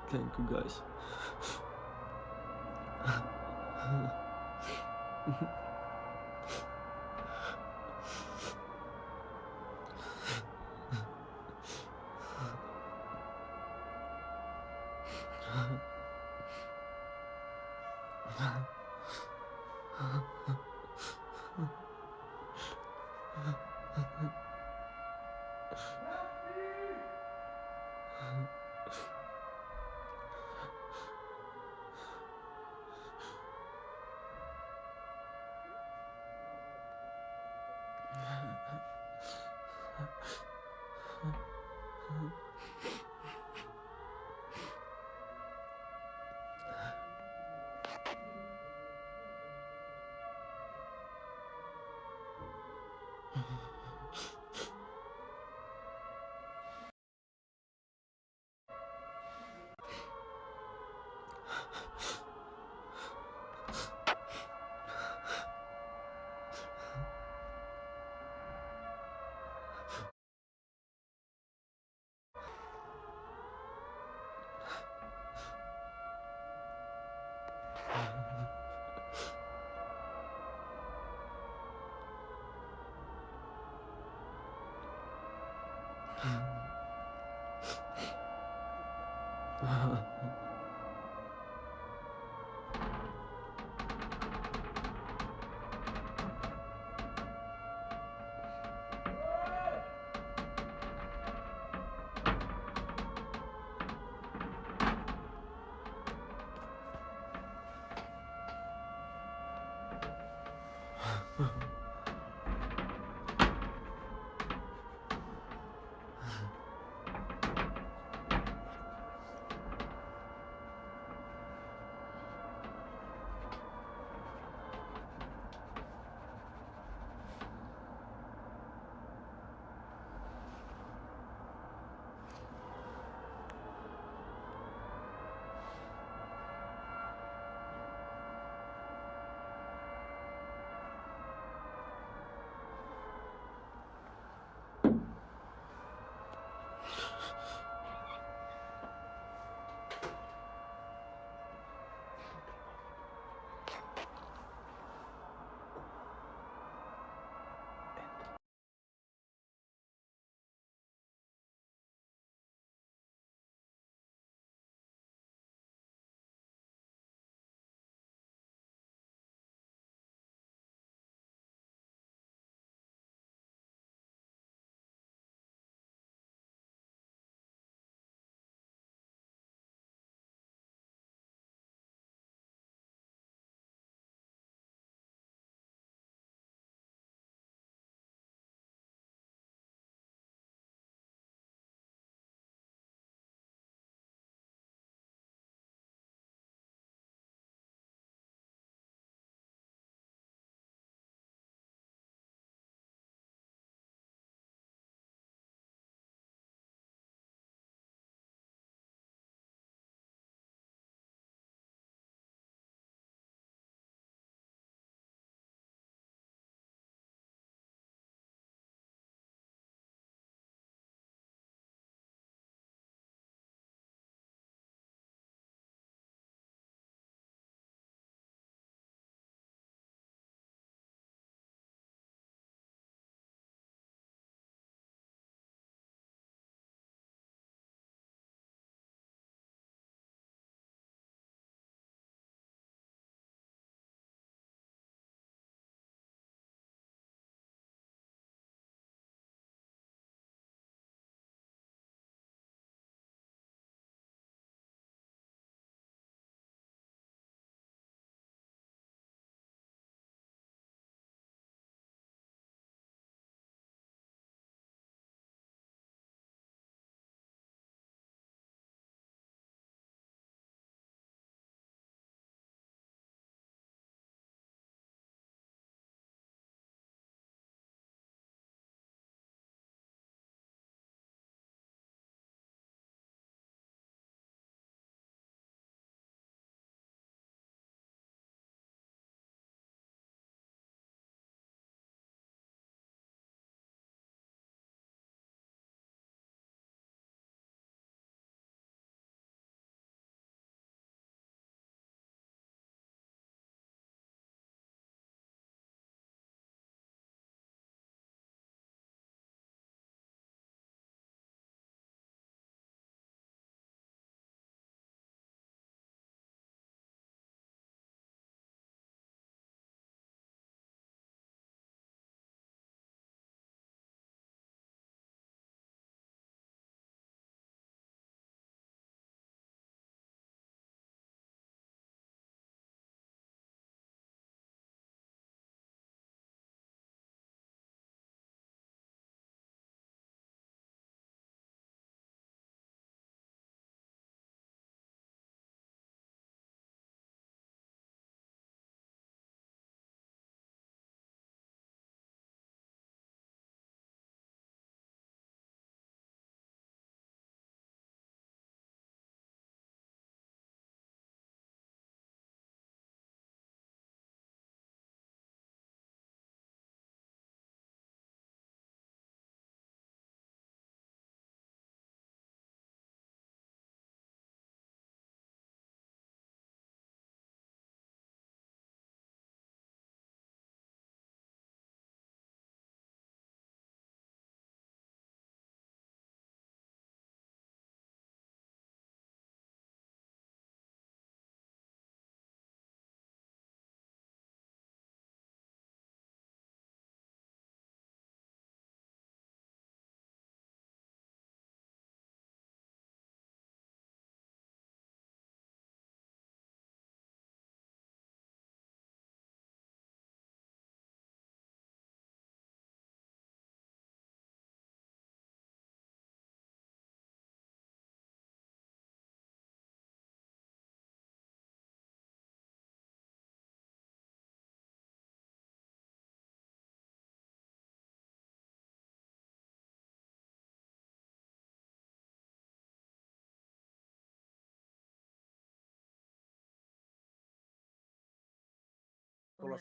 Thank you guys.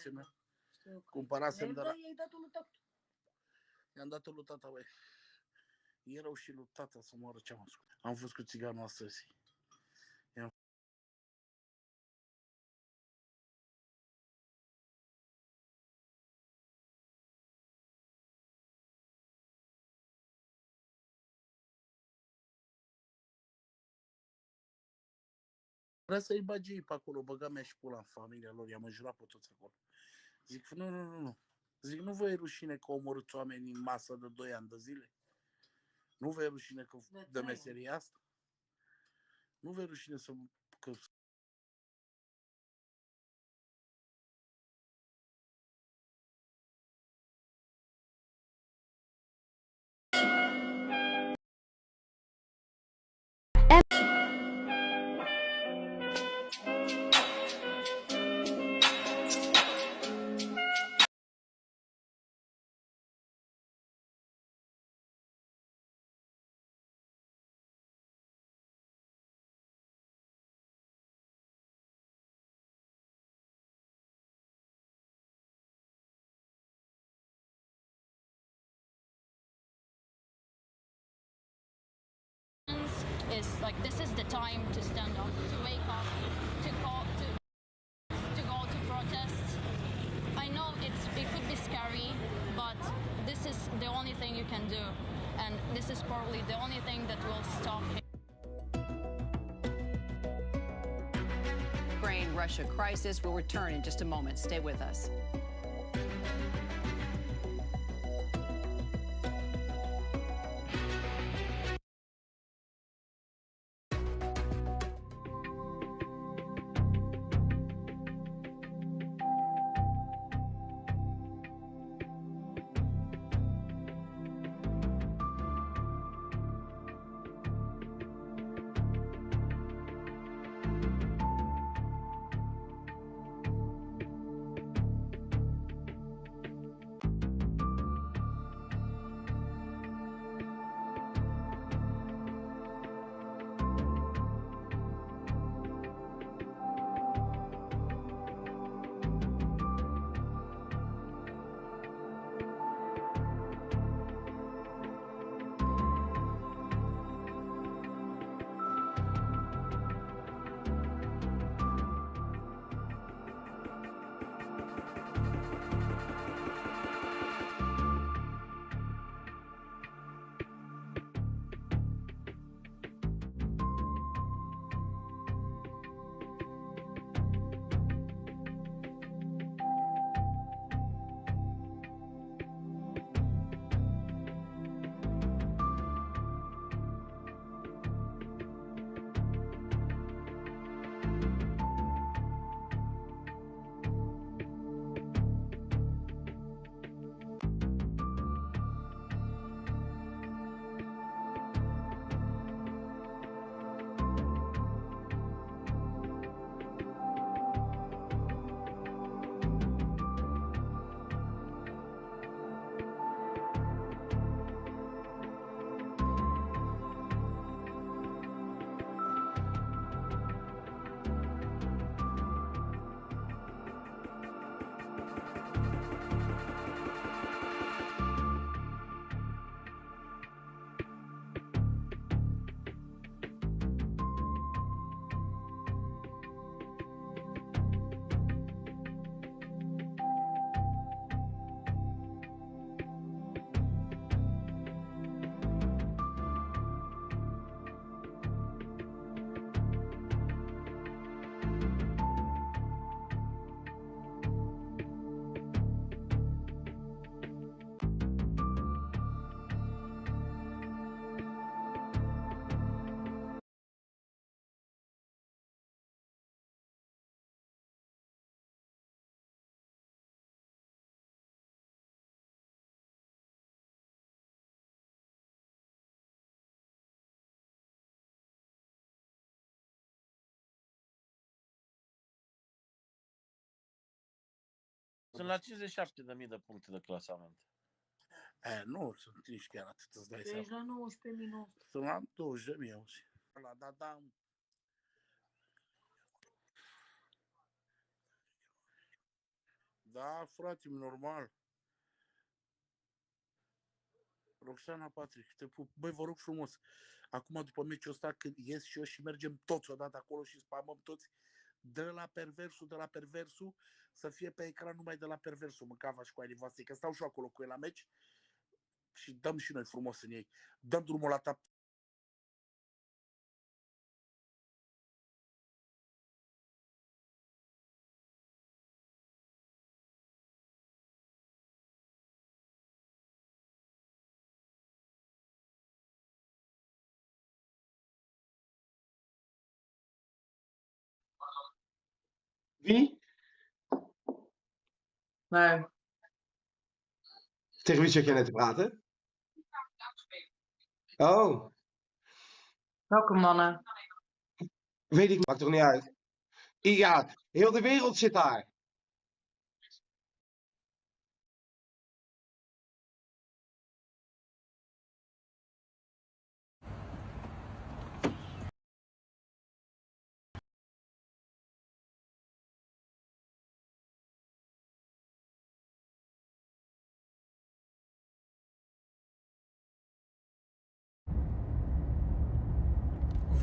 cumpărasem, cumpărasem de la... I-am dat-o lui tata, băi. Erau și lui tata să moară ce am ascult. Am fost cu țiganul astăzi. Vrea să-i bage ei pe acolo, băga mea și pula în familia lor, i-am înjurat pe toți acolo. Zic, nu. Zic, nu vă e rușine că omorâți oameni în masă de 2 ani de zile? Nu vă e rușine că de meseria asta? Nu vă e rușine că is like this is the time to stand up, to wake up, to go to protest. I know it could be scary, but this is the only thing you can do, and this is probably the only thing that will stop it. Ukraine-Russia crisis will return in just a moment. Stay with us. Sunt la 57.000 de puncte de clasament. Nu, sunt nici chiar atât, îți dai seama. Ești la 19.900. Sunt la 20.000, auzi. Da. Da, frate, normal. Roxana Patrick, te pup. Băi, vă rog frumos, acum după meciul ăsta, când ies și eu și mergem toți odată acolo și spamăm toți, de la perversul, să fie pe ecran numai de la perversul, mâncava și cu aia voastre, că stau și eu acolo cu el la meci și dăm și noi frumos în ei. Dăm drumul la tap. Wie? Nee, Tegen wie zat jij net te praten? Oh, welke mannen? weet ik niet. Maakt toch niet uit? Ja, heel de wereld zit daar.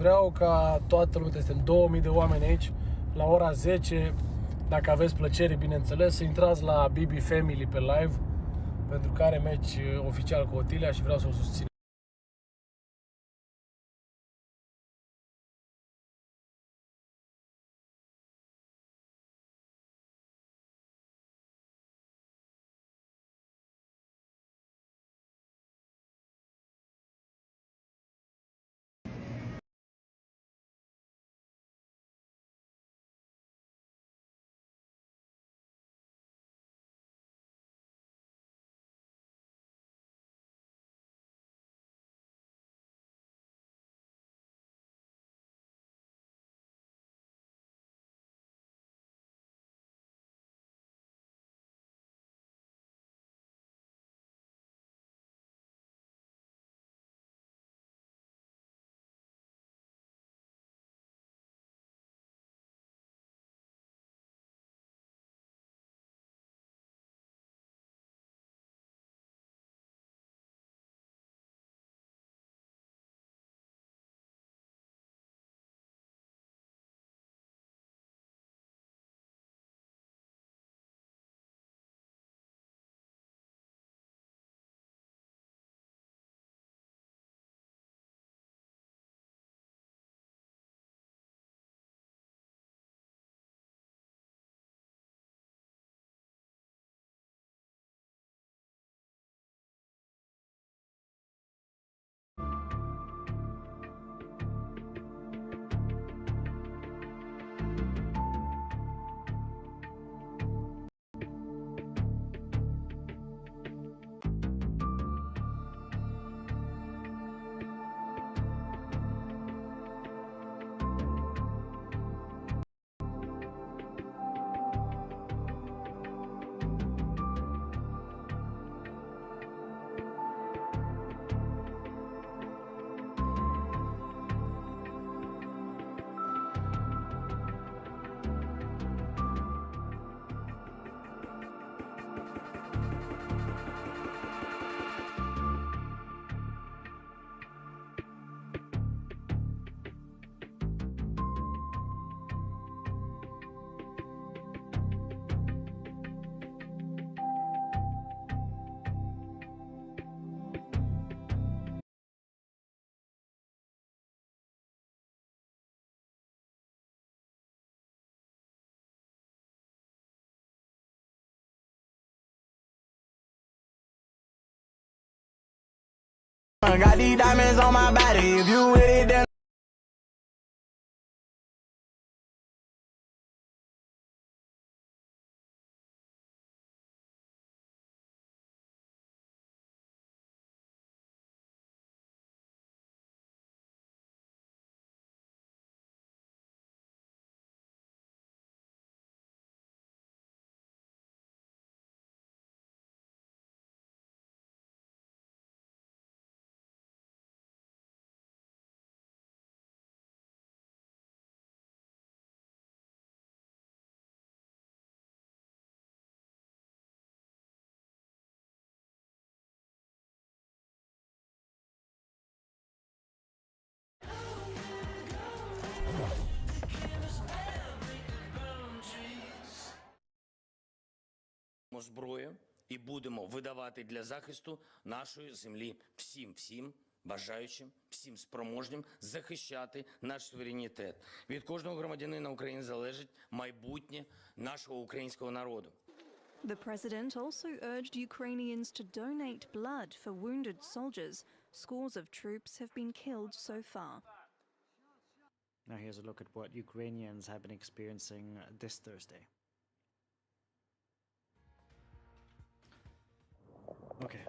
Vreau ca toată lumea, suntem 2000 de oameni aici, la ora 10, dacă aveți plăcere, bineînțeles, să intrați la BB Family pe live, pentru că are meci oficial cu Otilia și vreau să o susțin. Got these diamonds on my body. If you with it, then зброю і будемо видавати для захисту нашої землі всім бажаючим, всім спроможним захищати наш суверенітет. Від кожного громадянина України залежить майбутнє нашого українського народу. The president also urged Ukrainians to donate blood for wounded soldiers. Scores of troops have been killed so far. Now here's a look at what Ukrainians have been experiencing this Thursday. Okay.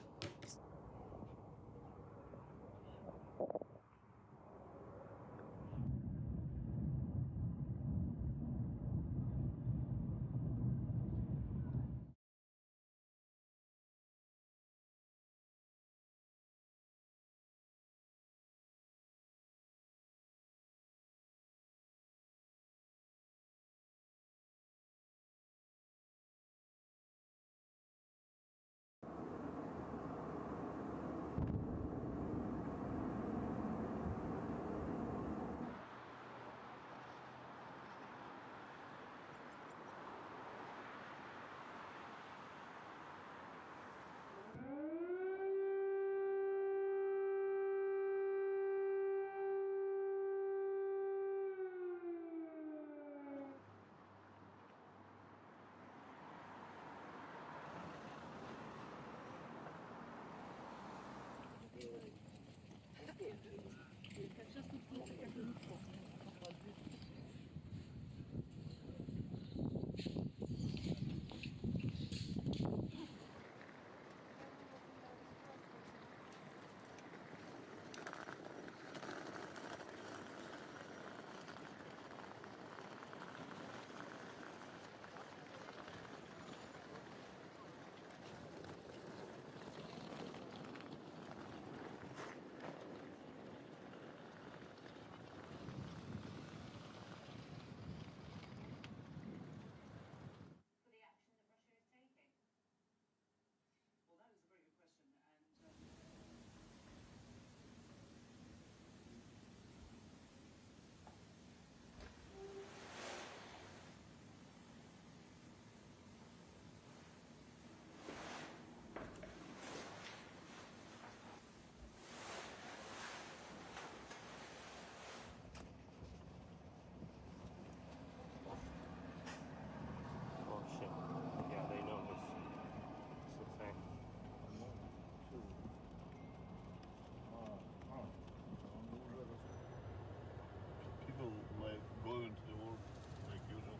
People like going to the work like usual.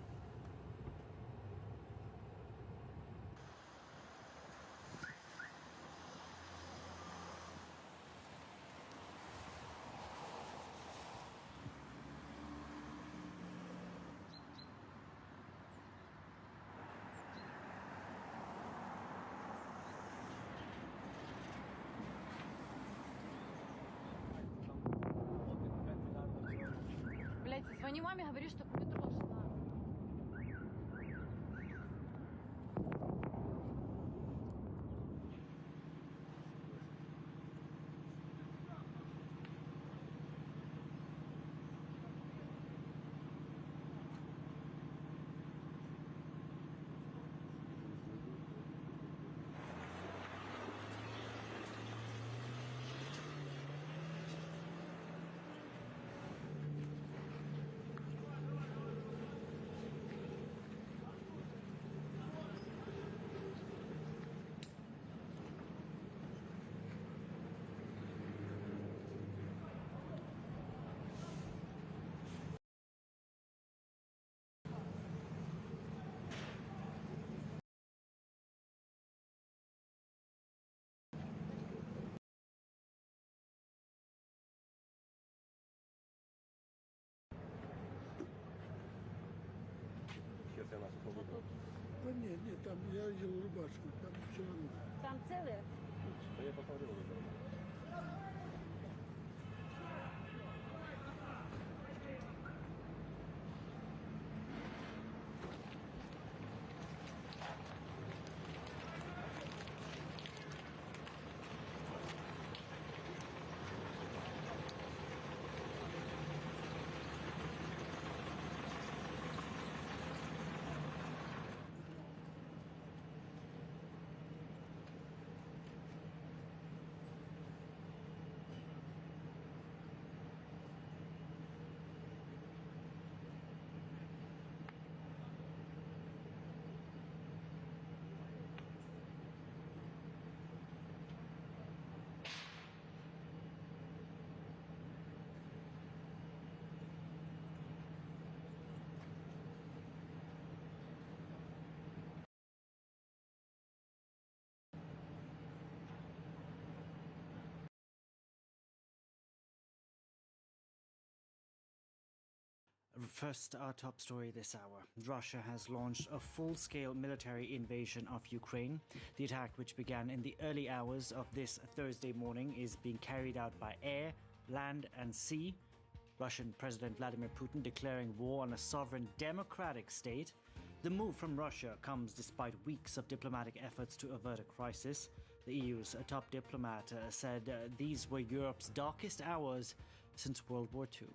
Блять, звони маме, говори, что в метро шла. Да нет, там я видел рубашку, там все равно. Там целые? Я посмотрел уже. First, our top story this hour. Russia has launched a full-scale military invasion of Ukraine. The attack, which began in the early hours of this Thursday morning, is being carried out by air, land and sea. Russian President Vladimir Putin declaring war on a sovereign democratic state. The move from Russia comes despite weeks of diplomatic efforts to avert a crisis. The EU's top diplomat said these were Europe's darkest hours since World War II.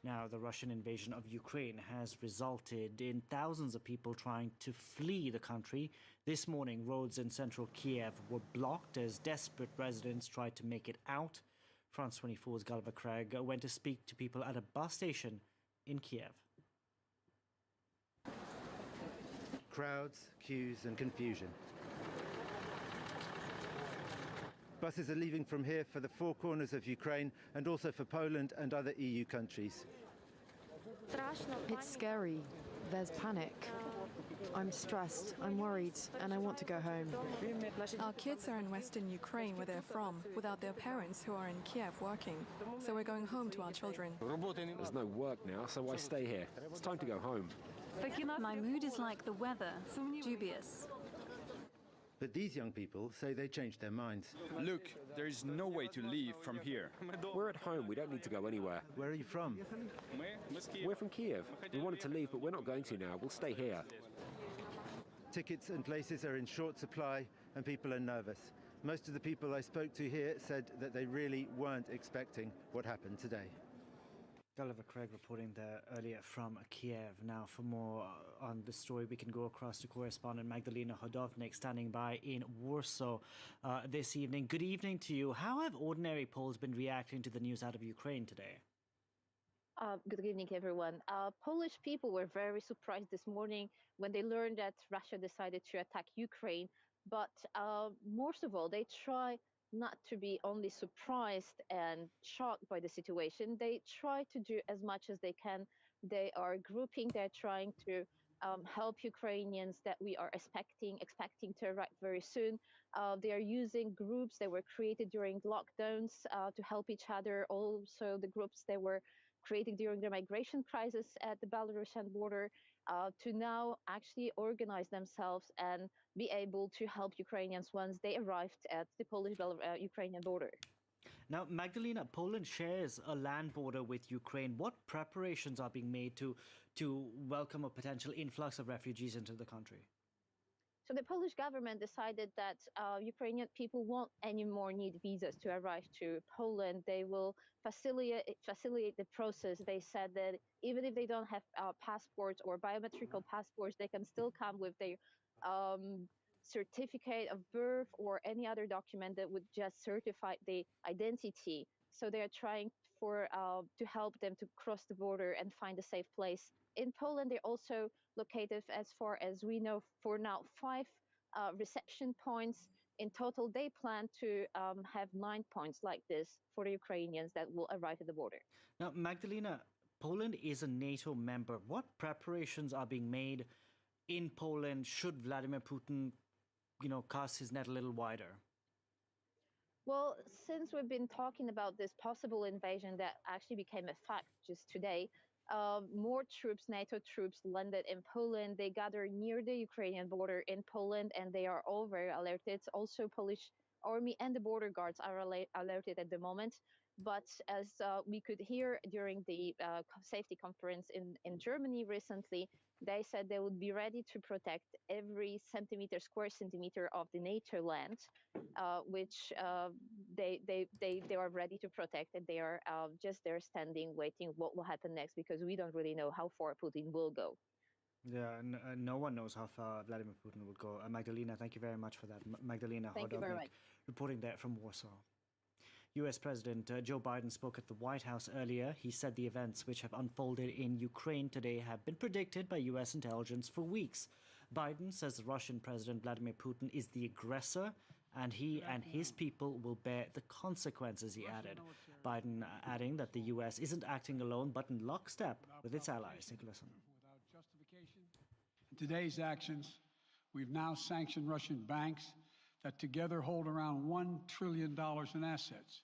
Now, the Russian invasion of Ukraine has resulted in thousands of people trying to flee the country. This morning, roads in central Kiev were blocked as desperate residents tried to make it out. France 24's Gulliver Craig went to speak to people at a bus station in Kiev. Crowds, queues and confusion. Buses are leaving from here for the four corners of Ukraine and also for Poland and other EU countries. It's scary. There's panic. I'm stressed, I'm worried, and I want to go home. Our kids are in Western Ukraine, where they're from, without their parents who are in Kiev working. So we're going home to our children. There's no work now, so I stay here. It's time to go home. My mood is like the weather, dubious. But these young people say they changed their minds. Look, there is no way to leave from here. We're at home, we don't need to go anywhere. Where are you from? We're from Kiev. We wanted to leave, but we're not going to now. We'll stay here. Tickets and places are in short supply and people are nervous. Most of the people I spoke to here said that they really weren't expecting what happened today. Gulliver Craig reporting there earlier from Kiev. Now, for more on the story, we can go across to correspondent Magdalena Hodovnik, standing by in Warsaw this evening. Good evening to you. How have ordinary Poles been reacting to the news out of Ukraine today? Good evening, everyone. Polish people were very surprised this morning when they learned that Russia decided to attack Ukraine. But most of all, they try not to be only surprised and shocked by the situation. They try to do as much as they can. They are grouping, they're trying to help Ukrainians that we are expecting to arrive very soon. They are using groups that were created during lockdowns to help each other. Also, the groups that were created during the migration crisis at the Belarusian border to now actually organize themselves and be able to help Ukrainians once they arrived at the Polish-Ukrainian border. Now, Magdalena, Poland shares a land border with Ukraine. What preparations are being made to welcome a potential influx of refugees into the country? So the Polish government decided that Ukrainian people won't anymore need visas to arrive to Poland. They will facilitate the process. They said that even if they don't have passports or biometrical passports, they can still come with their certificate of birth or any other document that would just certify the identity. So they are trying to help them to cross the border and find a safe place. In Poland, they're also located, as far as we know, for now, 5 reception points. In total, they plan to have 9 points like this for the Ukrainians that will arrive at the border. Now, Magdalena, Poland is a NATO member. What preparations are being made in Poland should Vladimir Putin, cast his net a little wider? Well, since we've been talking about this possible invasion that actually became a fact just today, more troops, NATO troops, landed in Poland. They gathered near the Ukrainian border in Poland, and they are all very alerted. Also, Polish army and the border guards are alerted at the moment. But as we could hear during the safety conference in Germany recently, they said they would be ready to protect every square centimeter of the NATO land, which they are ready to protect, and they are just there standing, waiting what will happen next, because we don't really know how far Putin will go. Yeah, no one knows how far Vladimir Putin would go. Magdalena, thank you very much for that. Magdalena Thank you very much. Reporting there from Warsaw. US President Joe Biden spoke at the White House earlier. He said the events which have unfolded in Ukraine today have been predicted by US intelligence for weeks. Biden says the Russian President Vladimir Putin is the aggressor, and he and his people will bear the consequences, he added. Biden adding that the US isn't acting alone, but in lockstep with its allies. Take a listen. In today's actions, we've now sanctioned Russian banks that together hold around $1 trillion in assets.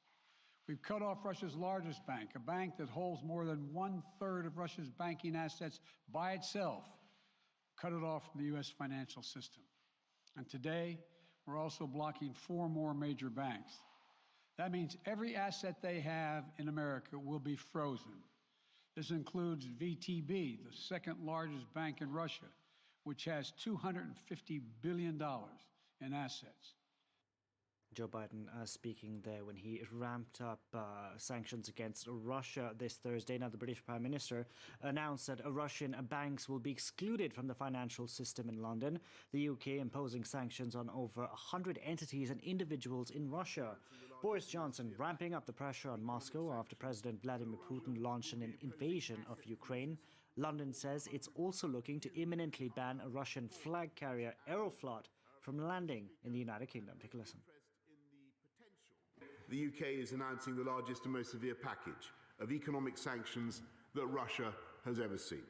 We've cut off Russia's largest bank, a bank that holds more than 1/3 of Russia's banking assets by itself, cut it off from the U.S. financial system. And today, we're also blocking 4 more major banks. That means every asset they have in America will be frozen. This includes VTB, the second largest bank in Russia, which has $250 billion in assets. Joe Biden speaking there when he ramped up sanctions against Russia this Thursday. Now, the British Prime Minister announced that Russian banks will be excluded from the financial system in London. The UK imposing sanctions on over 100 entities and individuals in Russia. Boris Johnson ramping up the pressure on Moscow after President Vladimir Putin launched an invasion of Ukraine. London says it's also looking to imminently ban a Russian flag carrier, Aeroflot, from landing in the United Kingdom. Take a listen. The UK is announcing the largest and most severe package of economic sanctions that Russia has ever seen.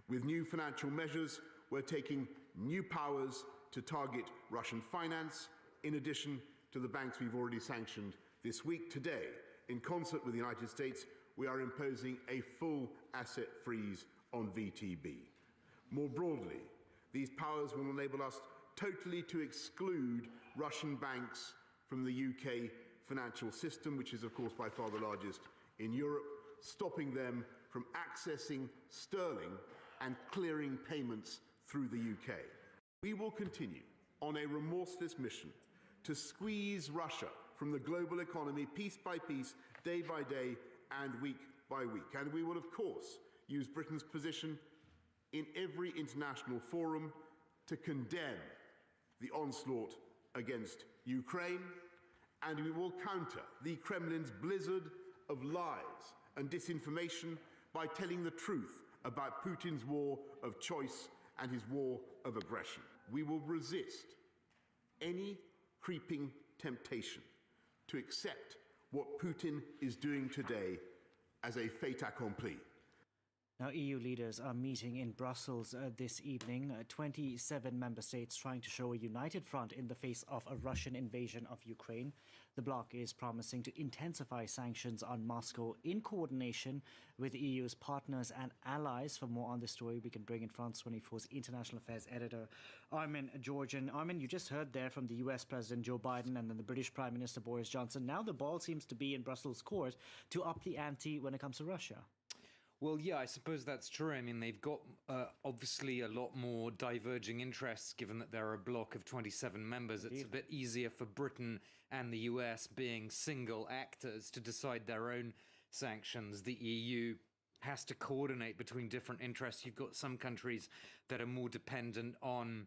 With new financial measures, we're taking new powers to target Russian finance, in addition to the banks we've already sanctioned this week. Today, in concert with the United States, we are imposing a full asset freeze on VTB. More broadly, these powers will enable us totally to exclude Russian banks from the UK financial system, which is, of course, by far the largest in Europe, stopping them from accessing sterling and clearing payments through the UK. We will continue on a remorseless mission to squeeze Russia from the global economy piece by piece, day by day, and week by week. And we will, of course, use Britain's position in every international forum to condemn the onslaught against Ukraine, and we will counter the Kremlin's blizzard of lies and disinformation by telling the truth about Putin's war of choice and his war of aggression. We will resist any creeping temptation to accept what Putin is doing today as a fait accompli. Now, EU leaders are meeting in Brussels this evening. 27 member states trying to show a united front in the face of a Russian invasion of Ukraine. The bloc is promising to intensify sanctions on Moscow in coordination with EU's partners and allies. For more on this story, we can bring in France 24's international affairs editor, Armin Georgian. Armin, you just heard there from the US President Joe Biden and then the British Prime Minister Boris Johnson. Now the ball seems to be in Brussels' court to up the ante when it comes to Russia. Well, yeah, I suppose that's true. I mean, they've got obviously a lot more diverging interests, given that they're a bloc of 27 members. It's a bit easier for Britain and the US, being single actors, to decide their own sanctions. The EU has to coordinate between different interests. You've got some countries that are more dependent on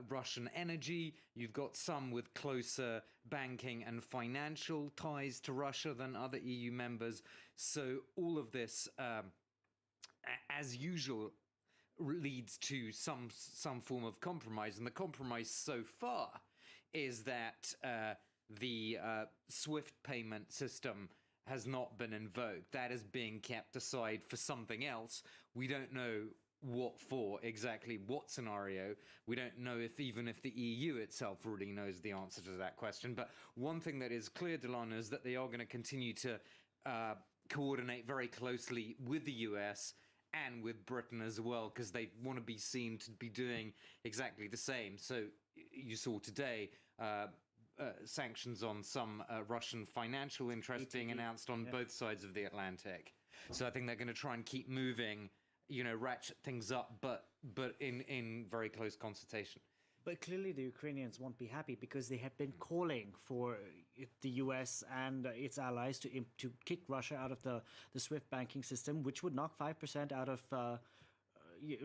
Russian energy. You've got some with closer banking and financial ties to Russia than other EU members. So all of this, as usual, leads to some form of compromise. And the compromise so far is that the SWIFT payment system has not been invoked. That is being kept aside for something else. We don't know what for, exactly what scenario. We don't know even if the EU itself really knows the answer to that question. But one thing that is clear, Delano, is that they are going to continue to coordinate very closely with the US and with Britain as well, because they want to be seen to be doing exactly the same. So you saw today sanctions on some Russian financial interests being announced on both sides of the Atlantic. So I think they're going to try and keep moving, ratchet things up, but in very close consultation. But clearly the Ukrainians won't be happy, because they have been calling for the US and its allies to kick Russia out of the SWIFT banking system, which would knock 5% out of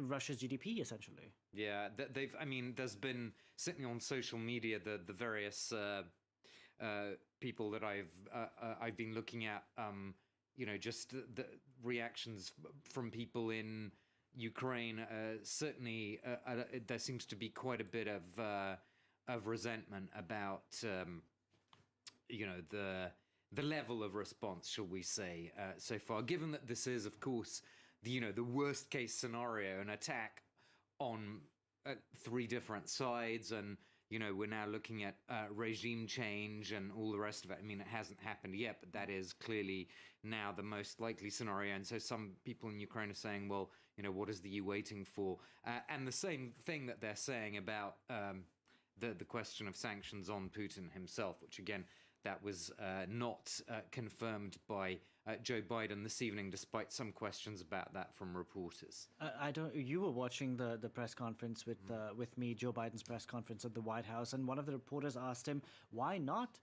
Russia's GDP, essentially. Yeah, there's been, certainly on social media, the various people that I've been looking at, just the reactions from people in Ukraine. Certainly, there seems to be quite a bit of resentment about, the level of response, shall we say, so far. Given that this is, of course, the worst case scenario, an attack on 3 different sides, and we're now looking at regime change and all the rest of it. I mean, it hasn't happened yet, but that is clearly now the most likely scenario. And so some people in Ukraine are saying, well, what is the EU waiting for? And the same thing that they're saying about the question of sanctions on Putin himself, which again, that was not confirmed by Joe Biden this evening, despite some questions about that from reporters. You were watching the press conference with me, Joe Biden's press conference at the White House, and one of the reporters asked him, why not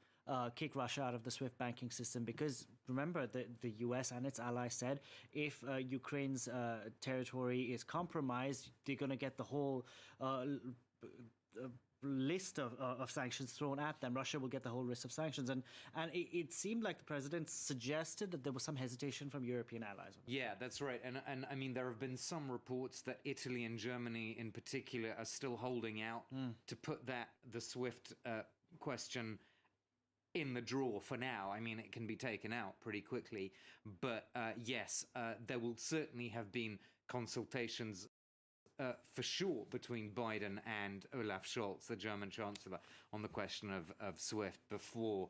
kick Russia out of the SWIFT banking system? Because remember, the US and its allies said if Ukraine's territory is compromised, they're going to get the whole list of sanctions thrown at them. Russia will get the whole list of sanctions, and it seemed like the president suggested that there was some hesitation from European allies. Yeah, that's right. And I mean, there have been some reports that Italy and Germany in particular are still holding out to put the SWIFT question in the drawer for now. I mean, it can be taken out pretty quickly, but yes, there will certainly have been consultations for sure between Biden and Olaf Scholz, the German chancellor, on the question of SWIFT before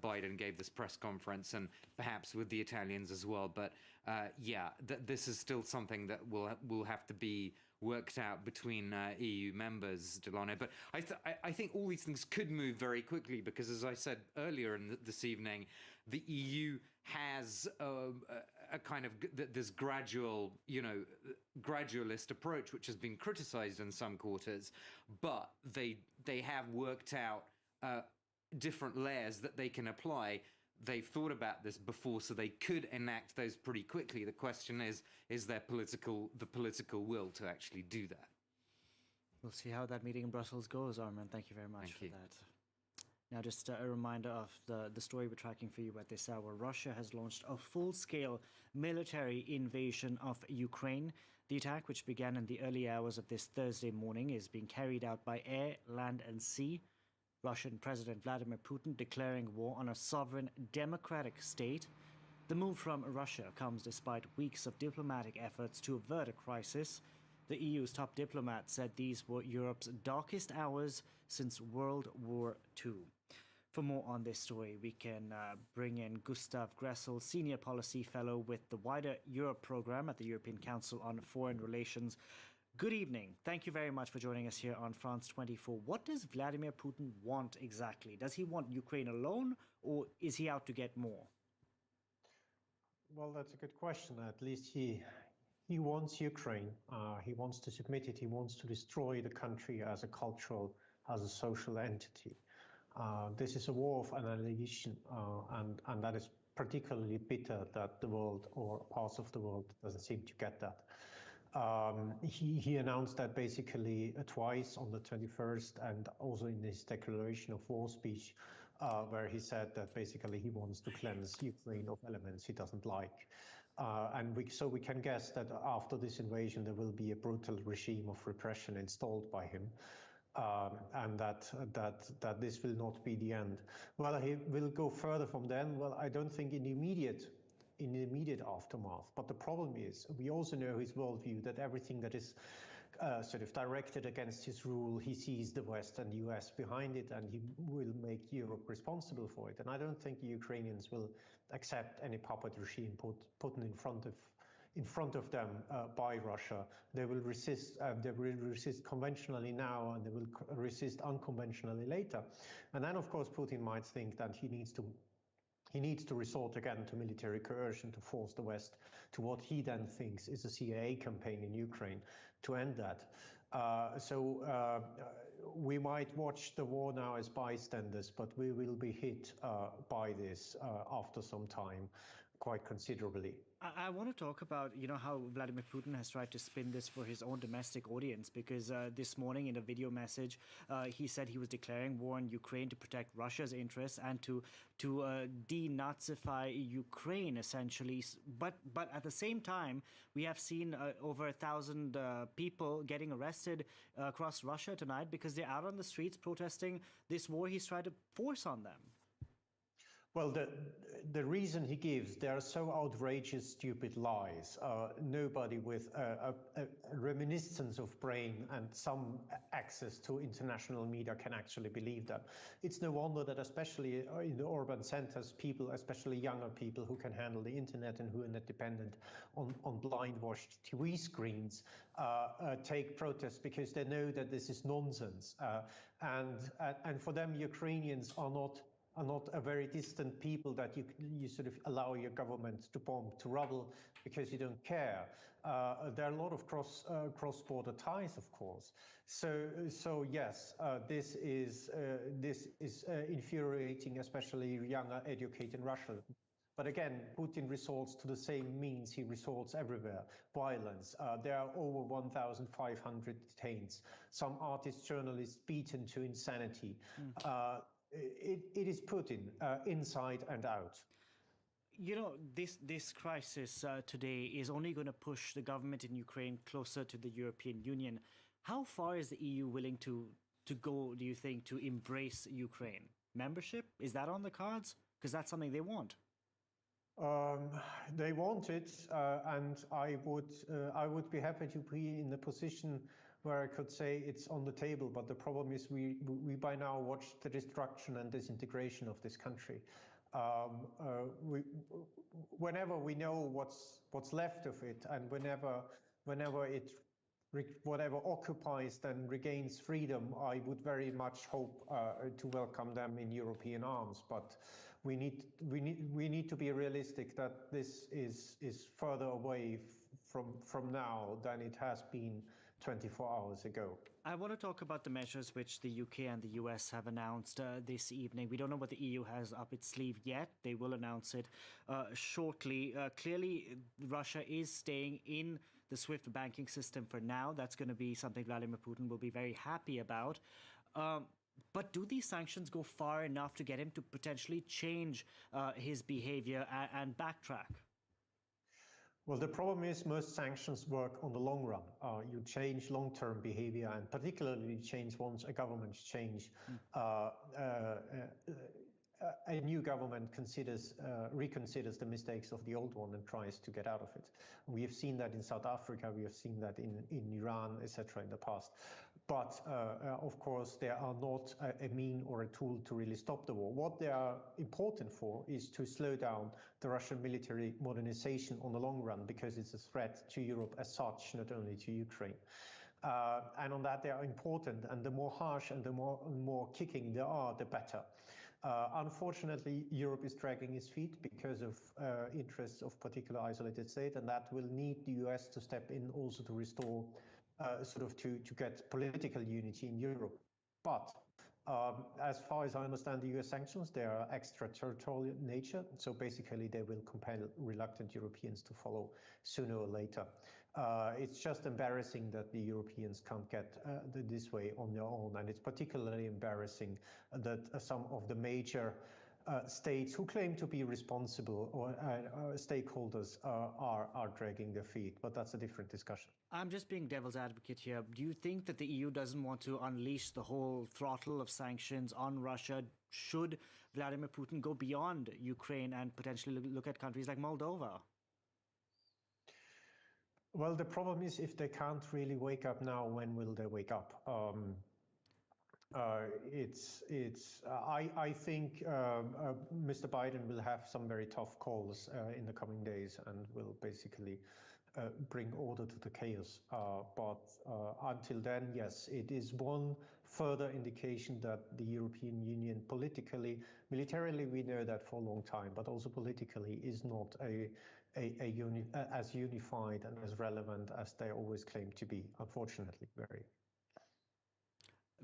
Biden gave this press conference, and perhaps with the Italians as well. But this is still something that will have to be worked out between EU members, Delano. But I think all these things could move very quickly because, as I said earlier this evening, the EU has a kind of this gradualist approach, which has been criticized in some quarters, but they have worked out different layers that they can apply. They've thought about this before, so they could enact those pretty quickly. The question is there the political will to actually do that? We'll see how that meeting in Brussels goes, Armin. Thank you very much for that. Now, just a reminder of the story we're tracking for you at this hour. Russia has launched a full-scale military invasion of Ukraine. The attack, which began in the early hours of this Thursday morning, is being carried out by air, land and sea. Russian President Vladimir Putin declaring war on a sovereign democratic state. The move from Russia comes despite weeks of diplomatic efforts to avert a crisis. The EU's top diplomat said these were Europe's darkest hours since World War II. For more on this story, we can bring in Gustav Gressel, Senior Policy Fellow with the Wider Europe Programme at the European Council on Foreign Relations. Good evening. Thank you very much for joining us here on France 24. What does Vladimir Putin want exactly? Does he want Ukraine alone, or is he out to get more? Well, that's a good question. At least he wants Ukraine. He wants to submit it. He wants to destroy the country as a cultural, as a social entity. This is a war of annihilation, and that is particularly bitter that the world or parts of the world doesn't seem to get that. He announced that basically twice on the 21st and also in his declaration of war speech, where he said that basically he wants to cleanse Ukraine of elements he doesn't like. So we can guess that after this invasion there will be a brutal regime of repression installed by him. And that this will not be the end. Well, he will go further from then. Well, I don't think in the immediate aftermath. But the problem is, we also know his worldview that everything that is sort of directed against his rule, he sees the West and the US behind it, and he will make Europe responsible for it. And I don't think the Ukrainians will accept any puppet regime put in front of them by Russia. They will resist. They will resist conventionally now, and they will resist unconventionally later. And then, of course, Putin might think that he needs to resort again to military coercion to force the West to what he then thinks is a CIA campaign in Ukraine to end that. We might watch the war now as bystanders, but we will be hit by this after some time quite considerably. I want to talk about, how Vladimir Putin has tried to spin this for his own domestic audience, because this morning in a video message, he said he was declaring war on Ukraine to protect Russia's interests and to denazify Ukraine, essentially. But at the same time, we have seen over 1,000 people getting arrested across Russia tonight because they're out on the streets protesting this war he's tried to force on them. Well, the reason he gives, they are so outrageous, stupid lies. Nobody with a reminiscence of brain and some access to international media can actually believe them. It's no wonder that especially in the urban centers, people, especially younger people who can handle the internet and who are not dependent on blind-washed TV screens, take protests because they know that this is nonsense. And for them, Ukrainians are not a very distant people that you sort of allow your government to bomb to rubble because you don't care. There are a lot of cross-border ties, of course. So yes, this is infuriating, especially younger, educated Russians. But again, Putin resorts to the same means he resorts everywhere: violence. There are over 1,500 detained. Some artists, journalists beaten to insanity. It is Putin, inside and out. You know, this crisis today is only going to push the government in Ukraine closer to the European Union. How far is the EU willing to go, do you think, to embrace Ukraine? Membership? Is that on the cards? Because that's something they want. They want it, and I would be happy to be in the position where I could say it's on the table. But the problem is we by now watched the destruction and disintegration of this country. Whenever we know what's left of it, and whenever it whatever occupies then regains freedom, I would very much hope to welcome them in European arms. But we need to be realistic that this is further away from now than it has been 24 hours ago. I want to talk about the measures which the UK and the US have announced this evening. We don't know what the EU has up its sleeve yet. They will announce it shortly. Clearly, Russia is staying in the SWIFT banking system for now. That's going to be something Vladimir Putin will be very happy about. But do these sanctions go far enough to get him to potentially change his behavior and backtrack? Well, the problem is most sanctions work on the long run. You change long-term behavior, and particularly change once a government change. A new government reconsiders the mistakes of the old one and tries to get out of it. We have seen that in South Africa, we have seen that in Iran, etc. in the past. But of course, they are not a mean or a tool to really stop the war. What they are important for is to slow down the Russian military modernization on the long run, because it's a threat to Europe as such, not only to Ukraine. And on that, they are important, and the more harsh and the more kicking they are, the better. Unfortunately, Europe is dragging its feet because of interests of particular isolated state, and that will need the US to step in also to restore, to get political unity in Europe. But as far as I understand the US sanctions, they are extraterritorial in nature, so basically they will compel reluctant Europeans to follow sooner or later. It's just embarrassing that the Europeans can't get this way on their own, and it's particularly embarrassing that some of the major states who claim to be responsible or stakeholders are dragging their feet, but that's a different discussion. I'm just being devil's advocate here. Do you think that the EU doesn't want to unleash the whole throttle of sanctions on Russia? Should Vladimir Putin go beyond Ukraine and potentially look at countries like Moldova? Well, the problem is, if they can't really wake up now, when will they wake up? I think Mr. Biden will have some very tough calls in the coming days and will basically bring order to the chaos. But until then, yes, it is one further indication that the European Union politically, militarily, we know that for a long time, but also politically is not as unified and as relevant as they always claim to be, unfortunately, very.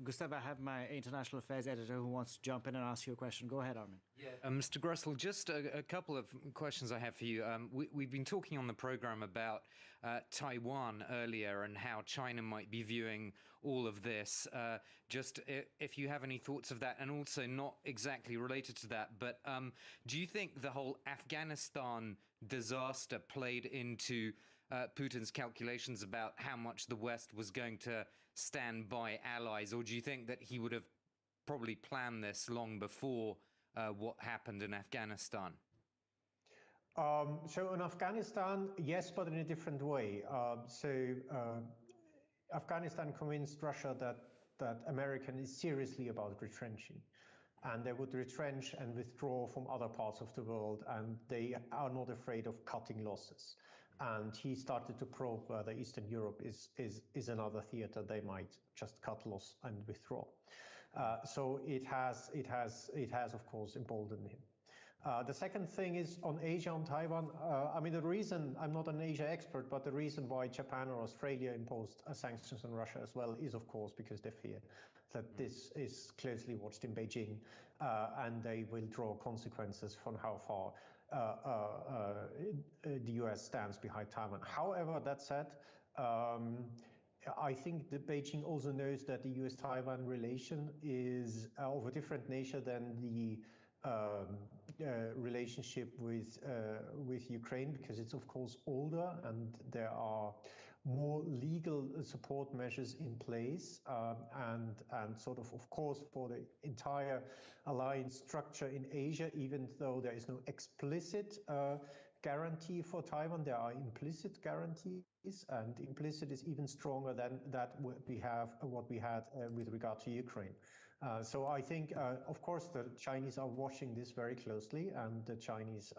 Gustav, I have my international affairs editor who wants to jump in and ask you a question. Go ahead, Armin. Yeah, Mr. Gressel, just a couple of questions I have for you. We've been talking on the program about Taiwan earlier and how China might be viewing all of this. Just if you have any thoughts of that, and also not exactly related to that, but do you think the whole Afghanistan disaster played into Putin's calculations about how much the West was going to stand by allies, or do you think that he would have probably planned this long before what happened in Afghanistan? So in Afghanistan, yes, but in a different way. Afghanistan convinced Russia that America is seriously about retrenching, and they would retrench and withdraw from other parts of the world, and they are not afraid of cutting losses. And he started to probe whether Eastern Europe is another theater they might just cut loss and withdraw. So it has of course emboldened him. The second thing is on Asia, on Taiwan. I mean, the reason, I'm not an Asia expert, but the reason why Japan or Australia imposed sanctions on Russia as well is, of course, because they fear that this is closely watched in Beijing, and they will draw consequences from how far the US stands behind Taiwan. However, that said, I think that Beijing also knows that the US-Taiwan relation is of a different nature than the relationship with Ukraine, because it's of course older and there are more legal support measures in place, and sort of course for the entire alliance structure in Asia, even though there is no explicit guarantee for Taiwan, there are implicit guarantees, and implicit is even stronger than what we had with regard to Ukraine. So I think, of course, the Chinese are watching this very closely, and the Chinese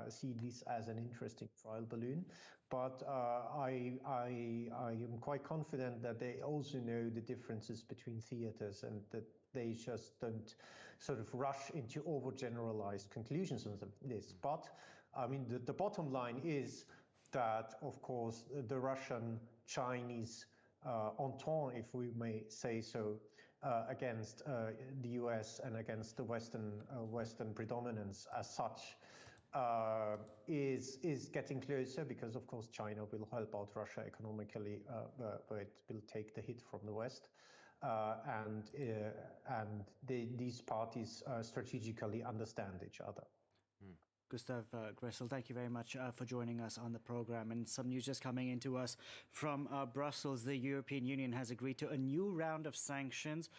see this as an interesting trial balloon. But I am quite confident that they also know the differences between theaters, and that they just don't sort of rush into overgeneralized conclusions on this. But I mean, the bottom line is that, of course, the Russian-Chinese entente, if we may say so, against the US and against the Western predominance as such is getting closer, because of course China will help out Russia economically, but it will take the hit from the West, and these parties strategically understand each other. Gustav Gressel, thank you very much for joining us on the program. And some news just coming into us from Brussels. The European Union has agreed to a new round of sanctions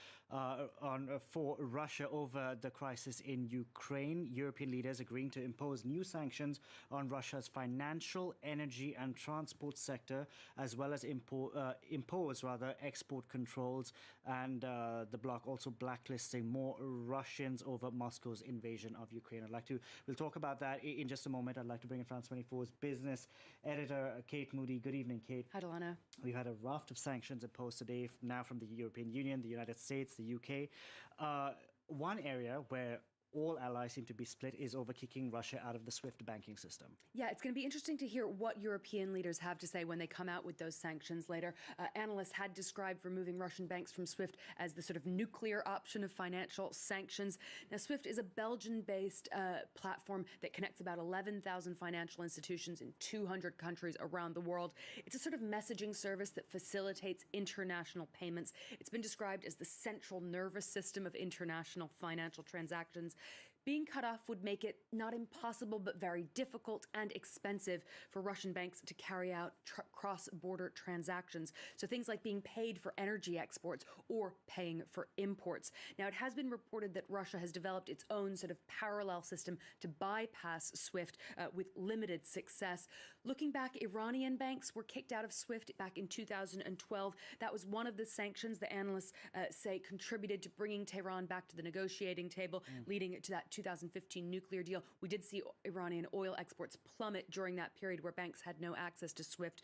for Russia over the crisis in Ukraine. European leaders agreeing to impose new sanctions on Russia's financial, energy and transport sector, as well as impose export controls, and the bloc also blacklisting more Russians over Moscow's invasion of Ukraine. We'll talk about that in just a moment. I'd like to bring in France 24's business editor, Kate Moody. Good evening, Kate. Hi, Delano. We've had a raft of sanctions imposed today, now from the European Union, the United States, the UK. One area where all allies seem to be split is over kicking Russia out of the SWIFT banking system. Yeah, it's going to be interesting to hear what European leaders have to say when they come out with those sanctions later. Analysts had described removing Russian banks from SWIFT as the sort of nuclear option of financial sanctions. Now, SWIFT is a Belgian-based platform that connects about 11,000 financial institutions in 200 countries around the world. It's a sort of messaging service that facilitates international payments. It's been described as the central nervous system of international financial transactions. Being cut off would make it not impossible, but very difficult and expensive for Russian banks to carry out cross-border transactions. So things like being paid for energy exports or paying for imports. Now, it has been reported that Russia has developed its own sort of parallel system to bypass SWIFT with limited success. Looking back, Iranian banks were kicked out of SWIFT back in 2012. That was one of the sanctions the analysts say contributed to bringing Tehran back to the negotiating table, leading to that 2015 nuclear deal. We did see Iranian oil exports plummet during that period where banks had no access to SWIFT.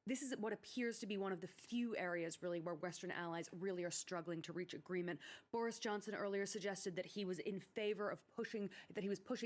This is what appears to be one of the few areas really where Western allies really are struggling to reach agreement. Boris Johnson earlier suggested that he was in favor of pushing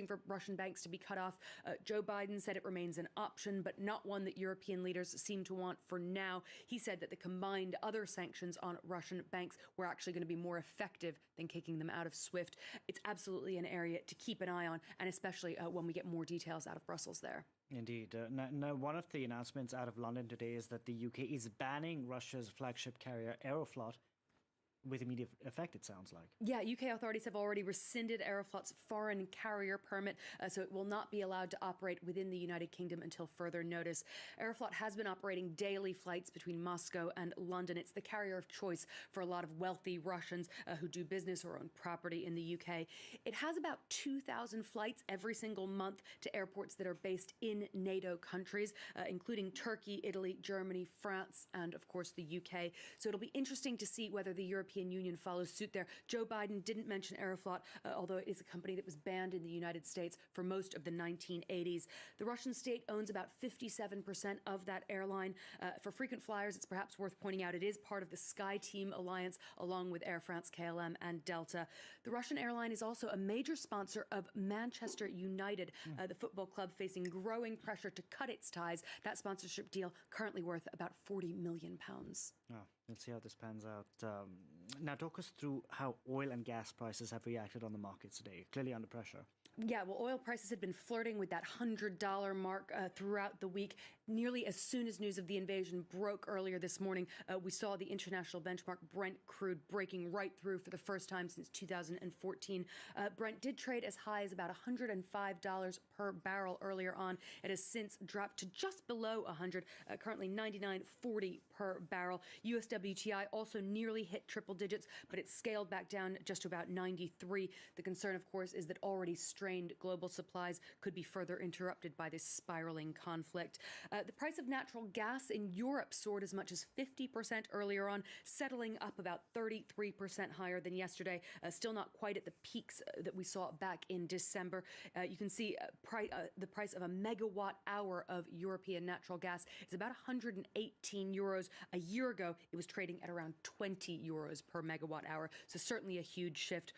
for Russian banks to be cut off. Joe Biden said it remains an option, but not one that European leaders seem to want for now. He said that the combined other sanctions on Russian banks were actually going to be more effective than kicking them out of SWIFT. It's absolutely an area to keep an eye on, and especially when we get more details out of Brussels there. Indeed. Now, one of the announcements out of London today is that the UK is banning Russia's flagship carrier Aeroflot with immediate effect, it sounds like. Yeah, UK authorities have already rescinded Aeroflot's foreign carrier permit, so it will not be allowed to operate within the United Kingdom until further notice. Aeroflot has been operating daily flights between Moscow and London. It's the carrier of choice for a lot of wealthy Russians who do business or own property in the UK. It has about 2,000 flights every single month to airports that are based in NATO countries, including Turkey, Italy, Germany, France, and of course the UK. So it'll be interesting to see whether the European Union follows suit there. Joe Biden didn't mention Aeroflot, although it is a company that was banned in the United States for most of the 1980s. The Russian state owns about 57% of that airline. For frequent flyers, it's perhaps worth pointing out it is part of the SkyTeam alliance, along with Air France, KLM, and Delta. The Russian airline is also a major sponsor of Manchester United, the football club facing growing pressure to cut its ties. That sponsorship deal currently worth about £40 million. Oh, we'll see how this pans out. Now, talk us through how oil and gas prices have reacted on the markets today. Clearly under pressure. Yeah, well, oil prices had been flirting with that $100 mark throughout the week. Nearly as soon as news of the invasion broke earlier this morning, we saw the international benchmark Brent crude breaking right through for the first time since 2014. Brent did trade as high as about $105 per barrel earlier on. It has since dropped to just below 100, currently 99.40 per barrel. US WTI also nearly hit triple digits, but it scaled back down just to about 93. The concern, of course, is that already strained global supplies could be further interrupted by this spiraling conflict. The price of natural gas in Europe soared as much as 50% earlier on, settling up about 33% higher than yesterday, still not quite at the peaks that we saw back in December. You can see the price of a megawatt hour of European natural gas is about 118 euros. A year ago, it was trading at around 20 euros per megawatt hour, so certainly a huge shift.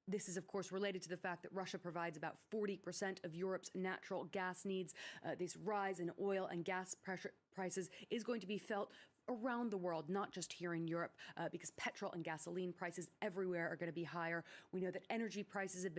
This is, of course, related to the fact that Russia provides about 40% of Europe's natural gas needs. This rise in oil and gas prices is going to be felt around the world, not just here in Europe, because petrol and gasoline prices everywhere are going to be higher. We know that energy prices have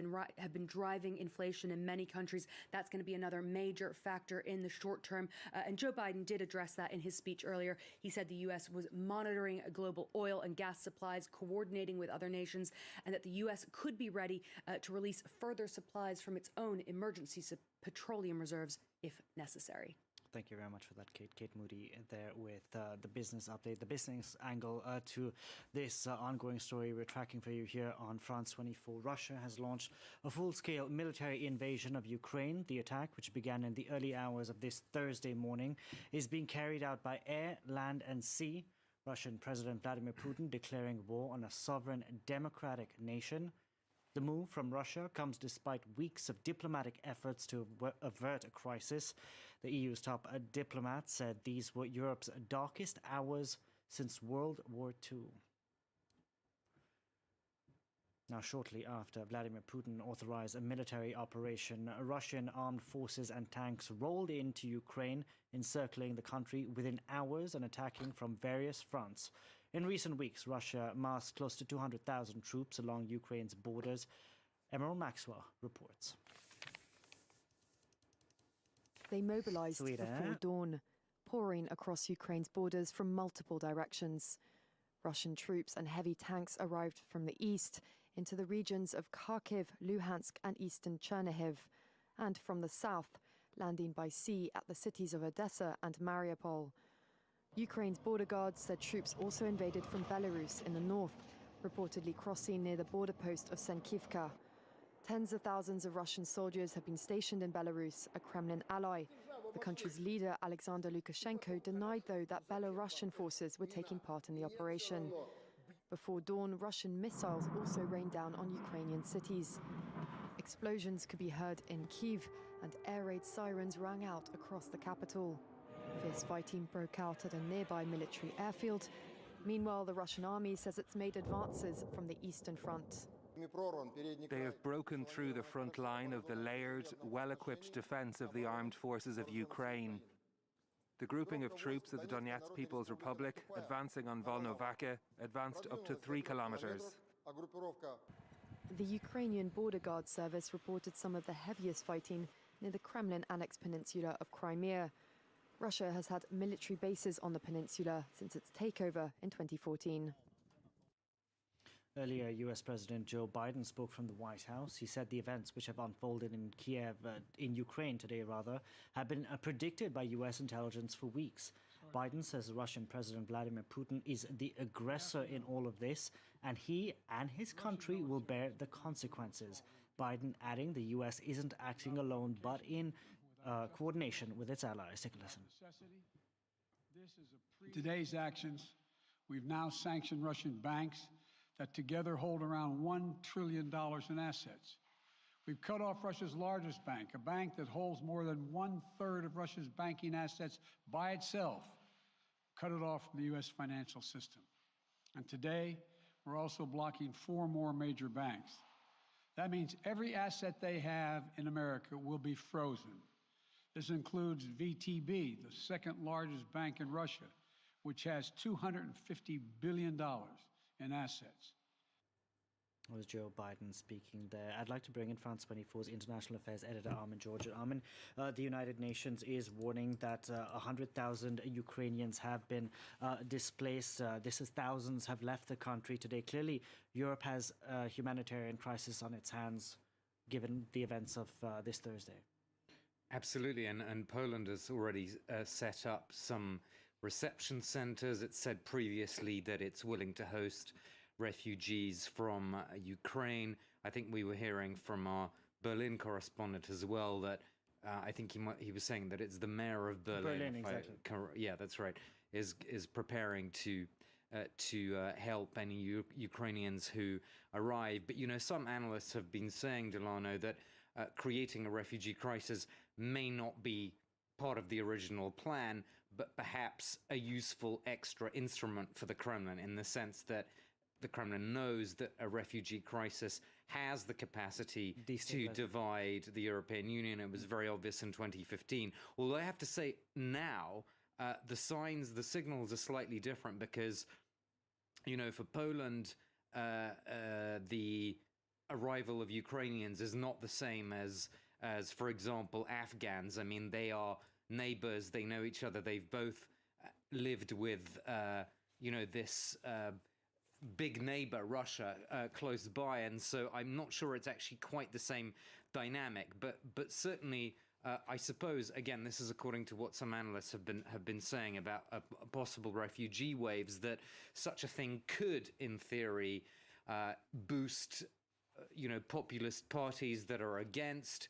been driving inflation in many countries. That's going to be another major factor in the short term. And Joe Biden did address that in his speech earlier. He said the U.S. was monitoring global oil and gas supplies, coordinating with other nations, and that the U.S. could be ready to release further supplies from its own emergency petroleum reserves if necessary. Thank you very much for that, Kate. Kate Moody there with the business update, the business angle to this ongoing story we're tracking for you here on France 24. Russia has launched a full-scale military invasion of Ukraine. The attack, which began in the early hours of this Thursday morning, is being carried out by air, land and sea. Russian President Vladimir Putin declaring war on a sovereign democratic nation. The move from Russia comes despite weeks of diplomatic efforts to avert a crisis. The EU's top diplomat said these were Europe's darkest hours since World War II. Now, shortly after Vladimir Putin authorized a military operation, Russian armed forces and tanks rolled into Ukraine, encircling the country within hours and attacking from various fronts. In recent weeks, Russia massed close to 200,000 troops along Ukraine's borders. Emerald Maxwell reports. They mobilized before dawn, pouring across Ukraine's borders from multiple directions. Russian troops and heavy tanks arrived from the east into the regions of Kharkiv, Luhansk and eastern Chernihiv, and from the south, landing by sea at the cities of Odessa and Mariupol. Ukraine's border guards said troops also invaded from Belarus in the north, reportedly crossing near the border post of Senkivka. Tens of thousands of Russian soldiers have been stationed in Belarus, a Kremlin ally. The country's leader, Alexander Lukashenko, denied, though, that Belarusian forces were taking part in the operation. Before dawn, Russian missiles also rained down on Ukrainian cities. Explosions could be heard in Kyiv, and air raid sirens rang out across the capital. Fierce fighting broke out at a nearby military airfield. Meanwhile, the Russian army says it's made advances from the eastern front. They have broken through the front line of the layered, well-equipped defense of the armed forces of Ukraine. The grouping of troops of the Donetsk People's Republic, advancing on Volnovakha, advanced up to 3 kilometers. The Ukrainian Border Guard Service reported some of the heaviest fighting near the Kremlin-annexed peninsula of Crimea. Russia has had military bases on the peninsula since its takeover in 2014. Earlier, US President Joe Biden spoke from the White House. He said the events which have unfolded in Kiev, in Ukraine today rather, have been predicted by US intelligence for weeks. Biden says Russian President Vladimir Putin is the aggressor in all of this, and he and his country will bear the consequences. Biden adding the US isn't acting alone, but in coordination with its allies. Take a listen. In today's actions, we've now sanctioned Russian banks that together hold around $1 trillion in assets. We've cut off Russia's largest bank, a bank that holds more than 1/3 of Russia's banking assets by itself, cut it off from the U.S. financial system. And today, we're also blocking 4 more major banks. That means every asset they have in America will be frozen. This includes VTB, the second largest bank in Russia, which has $250 billion in assets. That was Joe Biden speaking there. I'd like to bring in France 24's international affairs editor Armin George. Armin, the United Nations is warning that 100,000 Ukrainians have been displaced. This is thousands have left the country today. Clearly, Europe has a humanitarian crisis on its hands, given the events of this Thursday. Absolutely, and Poland has already set up some reception centers. It said previously that it's willing to host refugees from Ukraine. I think we were hearing from our Berlin correspondent as well that I think he was saying that it's the mayor of Berlin. Exactly. Yeah, that's right. Is preparing to help any Ukrainians who arrive. But you know, some analysts have been saying, Delano, that creating a refugee crisis may not be part of the original plan, but perhaps a useful extra instrument for the Kremlin, in the sense that the Kremlin knows that a refugee crisis has the capacity to divide the European Union. It was very obvious in 2015. Although I have to say now, the signals are slightly different, because, you know, for Poland, the arrival of Ukrainians is not the same as for example, Afghans. I mean, they are neighbors, they know each other, they've both lived with, you know, this big neighbor, Russia, close by, and so I'm not sure it's actually quite the same dynamic, but certainly, I suppose, again, this is according to what some analysts have been saying about possible refugee waves, that such a thing could, in theory, boost, you know, populist parties that are against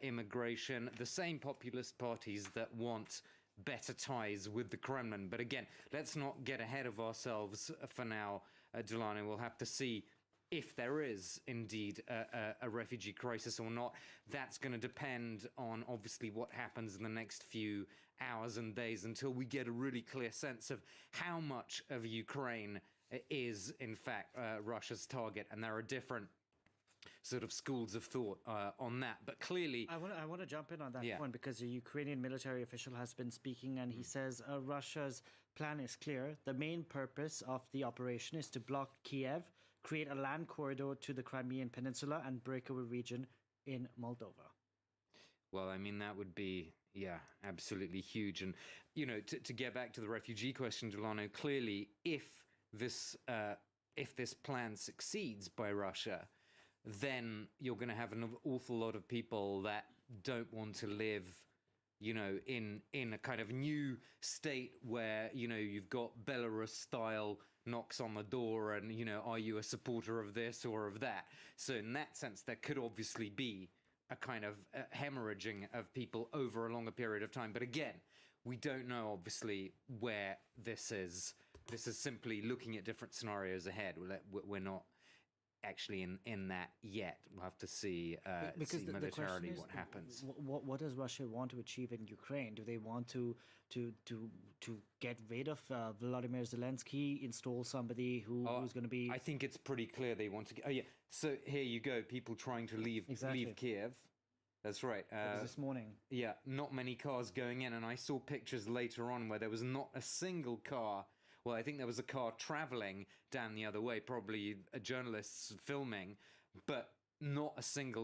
immigration, the same populist parties that want better ties with the Kremlin. But again, let's not get ahead of ourselves for now, Delano. We'll have to see if there is indeed a refugee crisis or not. That's going to depend on, obviously, what happens in the next few hours and days, until we get a really clear sense of how much of Ukraine is, in fact, Russia's target. And there are different sort of schools of thought on that, but clearly I want to jump in on that point, because a Ukrainian military official has been speaking, and he says Russia's plan is clear. The main purpose of the operation is to block Kiev, create a land corridor to the Crimean Peninsula, and breakaway region in Moldova. Well, I mean, that would be, yeah, absolutely huge. And, you know, to get back to the refugee question, Delano, clearly if this plan succeeds by Russia, then you're going to have an awful lot of people that don't want to live, you know, in a kind of new state where, you know, you've got Belarus-style knocks on the door and, you know, are you a supporter of this or of that? So in that sense, there could obviously be a kind of hemorrhaging of people over a longer period of time. But again, we don't know, obviously, where this is. This is simply looking at different scenarios ahead. We're not actually in that yet. We'll have to see militarily what happens. What does Russia want to achieve in Ukraine? Do they want to get rid of Vladimir Zelensky, install somebody who's going to be? I think it's pretty clear they want to. Oh yeah. So here you go. People trying to leave Kiev. That's right. It was this morning. Yeah, not many cars going in, and I saw pictures later on where there was not a single car. Well, I think there was a car traveling down the other way, probably a journalist filming, but not a single